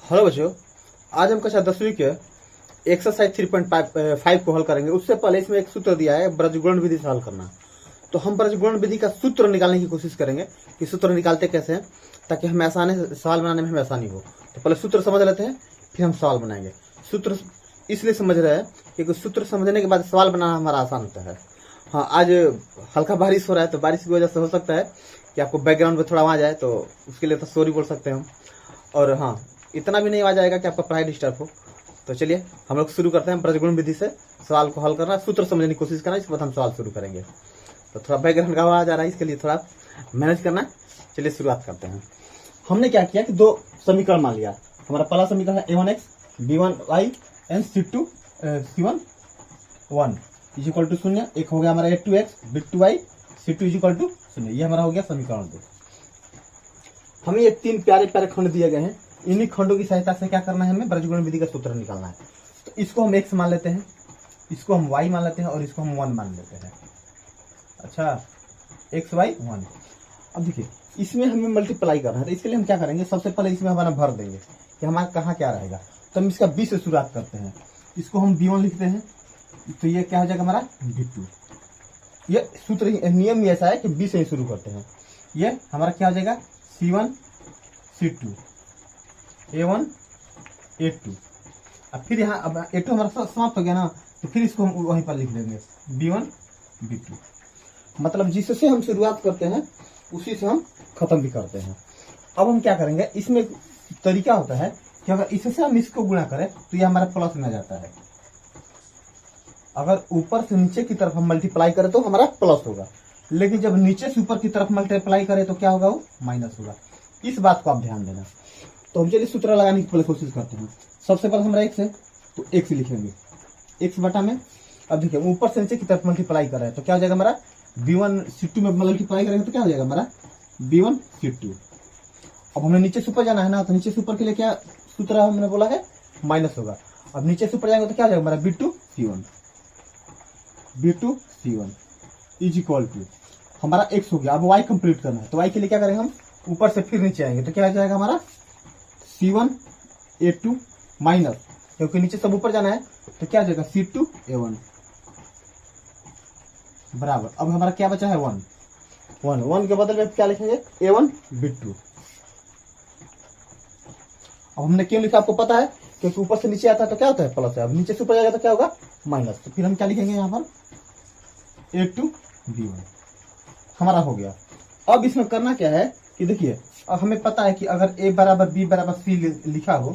Hello बच्चों, आज हम कक्षा 10वीं के एक्सरसाइज 3.5 को हल करेंगे। उससे पहले इसमें एक सूत्र दिया है ब्रजगुणन विधि से हल करना। तो हम ब्रजगुणन विधि का सूत्र निकालने की कोशिश करेंगे कि सूत्र निकालते कैसे हैं ताकि हमें आसानी से सवाल बनाने में हमें आसानी हो। तो पहले सूत्र समझ लेते हैं, फिर हम सवाल बनाएंगे। सूत्र इसलिए समझ रहे हैं क्योंकि सूत्र समझने के बाद सवाल बनाना हमारा आसान होता है। हाँ, आज हल्का बारिश हो रहा है, तो बारिश की वजह से हो सकता है कि आपको बैकग्राउंड में थोड़ा आवाज आए, तो उसके लिए तो सॉरी बोल सकते हैं हम। और हाँ, इतना भी नहीं आवाज आएगा कि आपका पढ़ाई डिस्टर्ब हो। तो चलिए हम लोग शुरू करते हैं ब्रजगुणन विधि से सवाल को हल करना, सूत्र समझने की कोशिश करना। इसके बाद हम सवाल शुरू करेंगे। तो थोड़ा बैकग्राउंड का आवाज आ रहा है, इसके लिए थोड़ा मैनेज करना। चलिए शुरुआत करते हैं। हमने क्या किया कि दो समीकरण मान लिया। हमारा पहला समीकरण है a1x b1y and c1 1 is equal to 0। एक हो गया हमारा a2x b2y c2 is equal to 0। ये हमारा हो गया समीकरण 2। हमें ये तीन प्यारे प्यारे खंड दिए गए हैं। इन्हीं खंडों की सहायता से क्या करना है, हमें ब्रजगुणन विधि का सूत्र निकालना है। तो इसको हम x मान लेते हैं, इसको हम y मान लेते हैं और इसको हम 1 मान लेते हैं। अच्छा, x y 1। अब देखिए इसमें हमें मल्टीप्लाई करना है, तो इसके लिए हम क्या करेंगे, सबसे पहले इसमें हमारा भर देंगे कि हमारा कहाँ क्या रहेगा। तो हम इसका b से शुरुआत करते हैं। इसको हम b1 लिखते हैं, तो ये क्या हो जाएगा हमारा b2। ये सूत्र नियम ही ऐसा है कि b से ही शुरू करते हैं। ये हमारा क्या हो जाएगा c1 c2 a1 a2। अब फिर यहाँ अब a2 हमारा समाप्त हो गया ना, तो फिर इसको हम वहीं पर लिख देंगे b1 b2। मतलब जिससे हम शुरुआत करते हैं उसी से हम खत्म भी करते हैं। अब हम क्या करेंगे, इसमें एक तरीका होता है कि अगर इससे हम इसको गुणा करें तो ये हमारा प्लस में आ जाता है। अगर ऊपर से नीचे की तरफ हम मल्टीप्लाई करें तो हमारा प्लस होगा, लेकिन जब नीचे से ऊपर की तरफ मल्टीप्लाई करें तो क्या होगा, वो माइनस होगा। इस बात को आप ध्यान देना। तो हम चलिए सूत्र लगाने की पहले कोशिश करते हैं। सबसे पहले हमारा x है, तो x लिखेंगे x बटा में। अब देखिए ऊपर से नीचे की तरफ मल्टीप्लाई कर रहे हैं तो क्या हो जाएगा हमारा b1 c2 में मल्टीप्लाई करेंगे तो क्या हो जाएगा हमारा b1 c2। अब हमें नीचे से ऊपर जाना है ना, तो नीचे से ऊपर के लिए क्या सूत्र हमने बोला है, माइनस होगा। अब नीचे से ऊपर जाएंगे तो क्या हो जाएगा हमारा b2 c1 is equal to हमारा x हो गया। अब y कंप्लीट करना है, तो y के लिए क्या करेंगे, हम ऊपर से फिर नीचे आएंगे तो क्या हो जाएगा हमारा c1 a2 माइनस, क्योंकि नीचे सब ऊपर जाना है तो क्या हो जाएगा c2 a1 बराबर। अब हमारा क्या बचा है 1 के बदले में क्या लिखेंगे a1 b2। अब हमने क्यों लिखा आपको पता है, क्योंकि ऊपर से नीचे आता है तो क्या होता है प्लस है, अब नीचे से ऊपर जाएगा तो क्या होगा माइनस। तो फिर हम क्या लिखेंगे यहाँ पर a2 b1 हमारा हो गया। अब इसमें करना क्या है कि देखिए, अब हमें पता है कि अगर a बराबर b बराबर c लिखा हो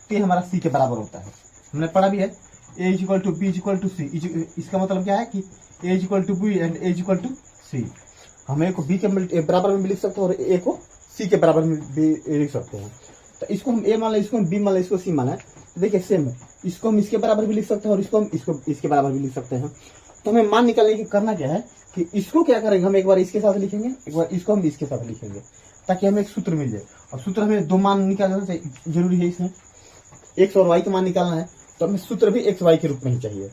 तो ये हमारा c के बराबर होता है। हमने पढ़ा भी है a is equal to b is equal to c। इसका मतलब क्या है कि a is equal to b and a is equal to c। हम a को b के बराबर में भी लिख सकते हैं और a को c के बराबर में भी लिख सकते हैं। तो इसको हम a मान लें, इसको हम b मान लें, इसको c मान लें, तो देखिए सेम है। इसको हम इसके बराबर भी लिख सकते हैं और इसको हम इसके बराबर भी लिख सकते हैं। तो हमें मान निकालने की करना क्या है कि इसको क्या करेंगे, हम एक बार इसके साथ लिखेंगे, एक बार इसको हम इसके साथ लिखेंगे, ताकि हमें एक सूत्र मिल जाए। अब सूत्र हमें दो मान निकालना चाहिए, जरूरी है इसमें x और y का मान निकालना है, तो हमें सूत्र भी x y के रूप में ही चाहिए।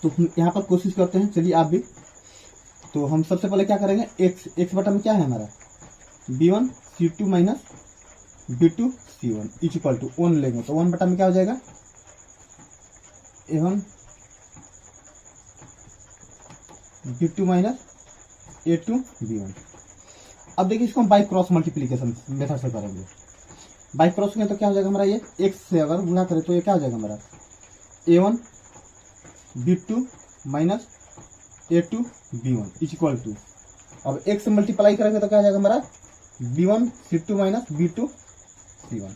तो यहाँ पर कोशिश करते हैं, चलिए आप भी। तो हम सबसे पहले क्या करेंगे, x बटा में क्या है हमारा b1 c2 minus b2 c1 is equal to 1 लेंगे, तो 1 बटा में क्या हो जाएगा a1 b2 minus a2 b1। अब देखिए इसको हम बाई क्रॉस मल्टीप्लीकेशन मेथड से करेंगे। बाई क्रॉस में तो क्या हो जाएगा हमारा, ये x से अगर गुणा करें तो ये क्या हो जाएगा हमारा a1 b2 minus a2 b1 is equal to, अब x से मल्टीप्लाई करेंगे तो क्या हो जाएगा हमारा b1 c2 minus b2 c1।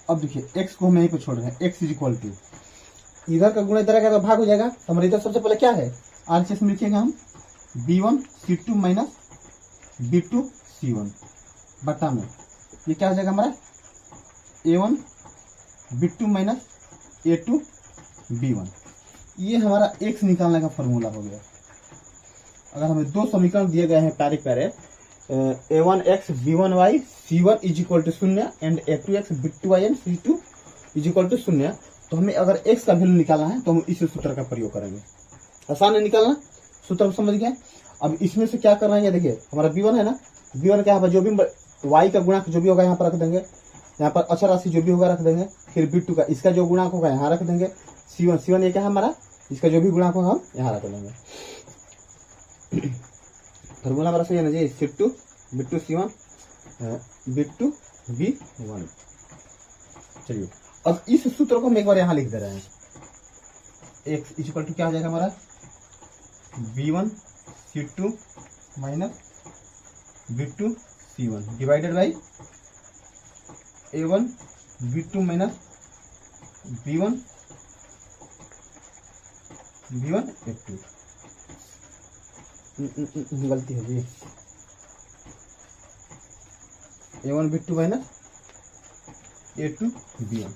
अब देखिए x को हम यहीं पर छोड़ रहे हैं, x इज इक्वल टू इधर का गुणा इधर का तो भाग हो जाएगा। तो हमारे इधर सबसे पहले क्या है RHS में लिखिएगा हम b1 c2 minus b2 c1 बटा में ये क्या हो जाएगा हमारा a1 b2 minus a2 b1। ये हमारा x निकालने का फॉर्मूला हो गया। अगर हमें दो समीकरण दिए गए हैं प्यारे प्यारे, a1x b1y c1 is equal to 0 and a2x b2y and c2 is equal to 0, तो हमें अगर x का वैल्यू निकालना है तो हम इस सूत्र का प्रयोग करेंगे। आसान है निकालना, सूत्र समझ गए। अब इसमें से क्या करना है, ये देखिए हमारा b1 है ना, b1 क्या है जो भी y का गुणा जो भी होगा यहाँ पर रख देंगे, यहाँ पर अचर राशि जो भी होगा रख देंगे। फिर B2 का इसका जो गुणांक होगा यहाँ रख देंगे। C1 ये क्या है हमारा, इसका जो भी गुणांक होगा हम यहाँ रख देंगे। फॉर्मूला हमारा सही है ना जी, C2 B2 C1 B2 B1। चलिए अब इस सूत्र को हम एक बार यहाँ लिख दे रहे हैं। x इक्वल टू क्या हो जाएगा हमारा, B1 C2 minus B2 C1 divided by A1 B2 minus B1 A2। गलती है जी, A1 B2 minus A2 B1।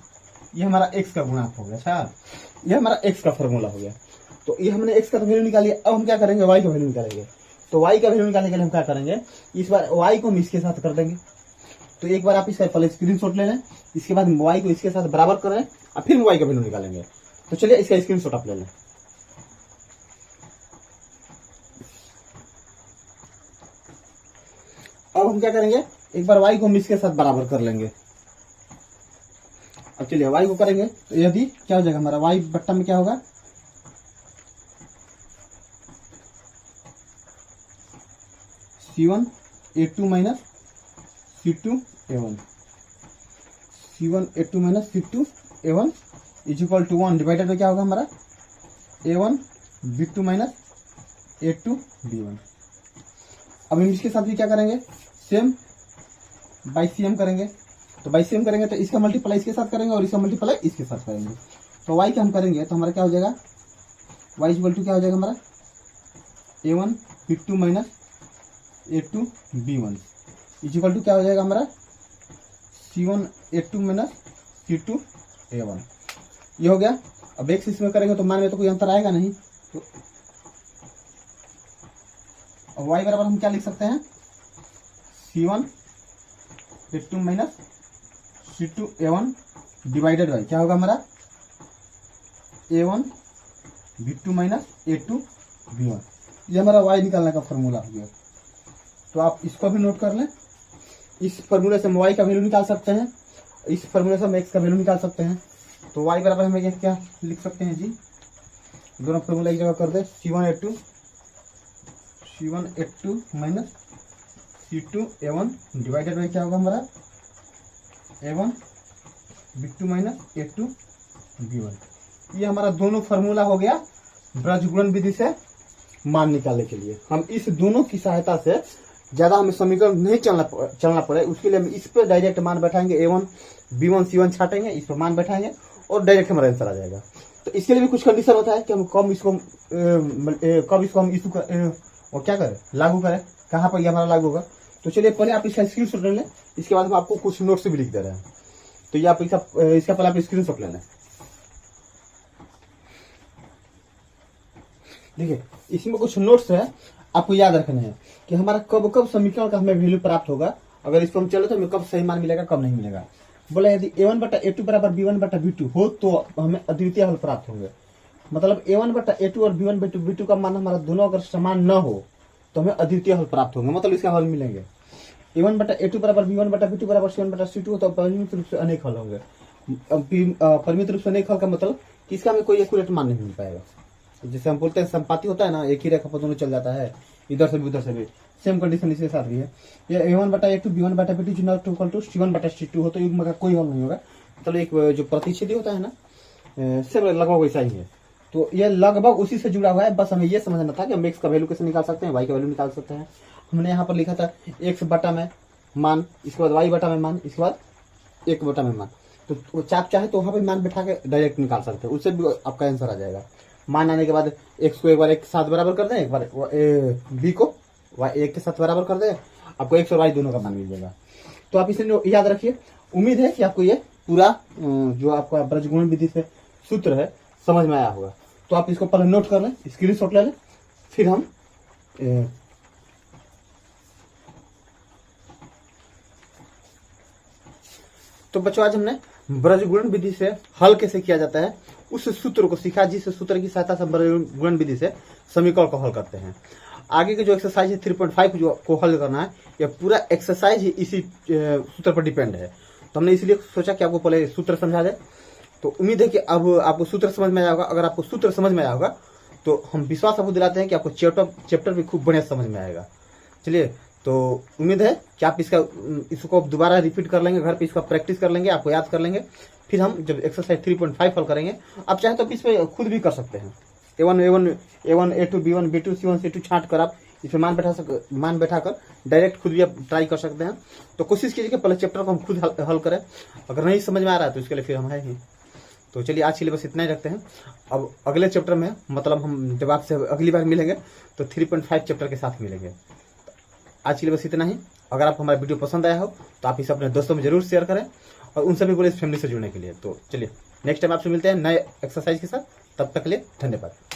ये हमारा x का गुणांक हो गया। अच्छा, ये हमारा x का फॉर्मूला हो गया। तो ये हमने x का वैल्यू निकाल लिया। अब हम क्या करेंगे, y का वैल्यू निकालेंगे। तो y का वैल्यू निकालने के लिए हम क्या करेंगे, इस बार y को हम इसके साथ कर देंगे। तो एक बार आप इसका पहले स्क्रीनशॉट ले लें, इसके बाद y को इसके साथ बराबर करें और फिर y का वैल्यू निकालेंगे। तो चलिए इसका स्क्रीनशॉट आप ले लें। अब हम क्या करेंगे, एक बार y को हम इसके साथ बराबर कर लेंगे। अब चलिए y को करेंगे तो यदि क्या हो जाएगा हमारा, y बट्टा में क्या होगा, C1 A2 minus C2 A1 C1 A2 minus C2 A1 is equal to 1 divided में क्या होगा हमारा, A1 B2 minus A2 B1। अब हम इसके साथ भी क्या करेंगे, सेम बाई CM करेंगे। तो बाई CM करेंगे तो इसका मल्टीप्लाई इसके साथ करेंगे और इसका मल्टीप्लाई इसके साथ करेंगे। तो y का हम करेंगे तो हमारा क्या हो जाएगा, y इक्वल टू क्या हो जाएगा हमारा, A1 B2 minus A2 B1 is equal to क्या हो जाएगा हमारा, C1 A2 minus C2 A1। ये हो गया। अब x इसमें करेंगे तो मान में तो कोई अंतर आएगा नहीं। तो अब y बराबर हम क्या लिख सकते हैं, C1 A2 minus C2 A1 divided by क्या होगा हमारा, A1 B2 minus A2 B1। ये हमारा y निकालने का फॉर्मूला हो गया। तो आप इसको भी नोट कर लें। इस फॉर्मूले से हम y का वैल्यू निकाल सकते हैं, इस फॉर्मूले से हम x का वैल्यू निकाल सकते हैं। तो y बराबर हमें क्या लिख सकते हैं जी, दोनों फॉर्मूला एक जगह कर दे, C1 A2 minus C2 A1 divided by क्या होगा हमारा, A1 B2 minus A2 B1। ये हमारा दोनों फॉर्मूला हो गया ब्रजगुणन विधि से मान निकालने के लिए। हम इस दोनों की सहायता से ज्यादा हमें समीकरण नहीं चलना पड़े, उसके लिए हम इस पर डायरेक्ट मान बैठाएंगे, A1 B1 C1 छाटेंगे, इस पर मान बैठाएंगे और डायरेक्ट हमारा आंसर आ जाएगा। तो इसके लिए भी कुछ कंडीशन होता है कि हम कब इसको हम इशू और क्या करें, लागू करें, कहाँ पर ये हमारा लागू होगा। तो चलिए पहले आप इसका स्क्रीनशॉट ले लें, इसके बाद हम आपको कुछ नोट्स भी लिख दे रहे हैं। तो ये आप इसका पहले आप स्क्रीनशॉट ले लें। देखिए इसमें कुछ नोट्स है, आपको याद रखना है कि हमारा कब कब समीकरण का हमें वैल्यू प्राप्त होगा, अगर इसको हम चले तो हमें कब सही मान मिलेगा कब नहीं मिलेगा। बोला यदि A1 बटा A2 बराबर B1 बटा B2 हो तो हमें अद्वितीय हल प्राप्त होंगे। मतलब A1 बटा A2 और B1 बटा B2 का मान हमारा दोनों अगर समान न हो तो हमें अद्वितीय हल प्राप्त होंगे, मतलब इसका हल मिलेंगे। A1 बटा A2 बराबर B1 बटा B2 बराबर C1 बटा C2 तो परिमित रूप से अनेक हल होंगे। परिमित रूप से अनेक हल का मतलब कि इसका हमें कोई एक्यूरेट मान नहीं मिल पाएगा। जैसे हम बोलते हैं संपाती होता है ना, एक ही रेखा पर दोनों चल जाता है, इधर से भी उधर से भी, सेम कंडीशन इसके साथ भी है। ये A1 बटा A2 B1 बटा B2 इक्वल टू C1 बटा C2 हो तो युग्म का कोई हल नहीं होगा। मतलब एक जो प्रतिच्छेदी होता है ना, सेम लगभग वैसा ही है। तो ये लगभग उसी से जुड़ा हुआ है। बस हमें ये समझना था कि हम x का वैल्यू कैसे निकाल सकते हैं, y का वैल्यू निकाल सकते हैं। हमने यहाँ पर लिखा था x बटा में मान, इसके बाद y बटा में मान, इसके बाद 1 बटा में मान। तो चाप चाहे तो वहां पर मान बैठा के डायरेक्ट निकाल सकते हैं, उससे भी आपका आंसर आ जाएगा। मान आने के बाद x को एक बार 1 के साथ बराबर कर दें, एक बार b को y 1 के साथ बराबर कर दें, आपको x और y दोनों का मान मिल जाएगा। तो आप इसे याद रखिए। उम्मीद है कि आपको ये पूरा जो आपका ब्रजगुणन विधि से सूत्र है समझ में आया होगा। तो आप इसको पहले नोट कर लें, स्क्रीनशॉट ले लें, फिर हम तो बच्चों आज हमने ब्रजगुणन विधि से हल कैसे किया जाता है उस सूत्र को सीखा, जिस सूत्र की सहायता से ब्रजगुणन विधि से समीकरण को हल करते हैं। आगे के जो एक्सरसाइज है 3.5 जो को हल करना है, यह पूरा एक्सरसाइज ही इसी सूत्र पर डिपेंड है। तो हमने इसलिए सोचा कि आपको पहले सूत्र समझा जाए। तो उम्मीद है कि अब आपको सूत्र समझ में आया होगा। अगर आपको सूत्र समझ में आया होगा तो हम विश्वास आपको दिलाते हैं कि आपको चैप्टर भी खूब बढ़िया समझ में आएगा। चलिए, तो उम्मीद है कि आप इसको दोबारा रिपीट कर लेंगे, घर पे इसका प्रैक्टिस कर लेंगे, आपको याद कर लेंगे। फिर हम जब एक्सरसाइज 3.5 हल करेंगे, आप चाहे तो इस पे खुद भी कर सकते हैं। A1 A2 B1 B2 C1 C2 छांट कर आप इसमें मान बैठाकर डायरेक्ट खुद भी आप ट्राई कर सकते हैं। तो कोशिश कीजिए कि पहले चैप्टर को हम खुद हल करें। अगर नहीं समझ में आ रहा है तो इसके लिए फिर हम है ही। तो चलिए, आज के लिए बस इतना ही रखते हैं। अब अगले चैप्टर में मतलब हम जब आपसे अगली बार मिलेंगे तो 3.5 चैप्टर के साथ मिलेंगे। आज के लिए बस इतना ही। अगर आपको हमारा वीडियो पसंद आया हो तो आप इसे अपने दोस्तों में जरूर शेयर करें और उन सभी को इस फैमिली से जुड़ने के लिए। तो चलिए, नेक्स्ट टाइम आपसे मिलते हैं नए एक्सरसाइज के साथ। तब तक के लिए धन्यवाद।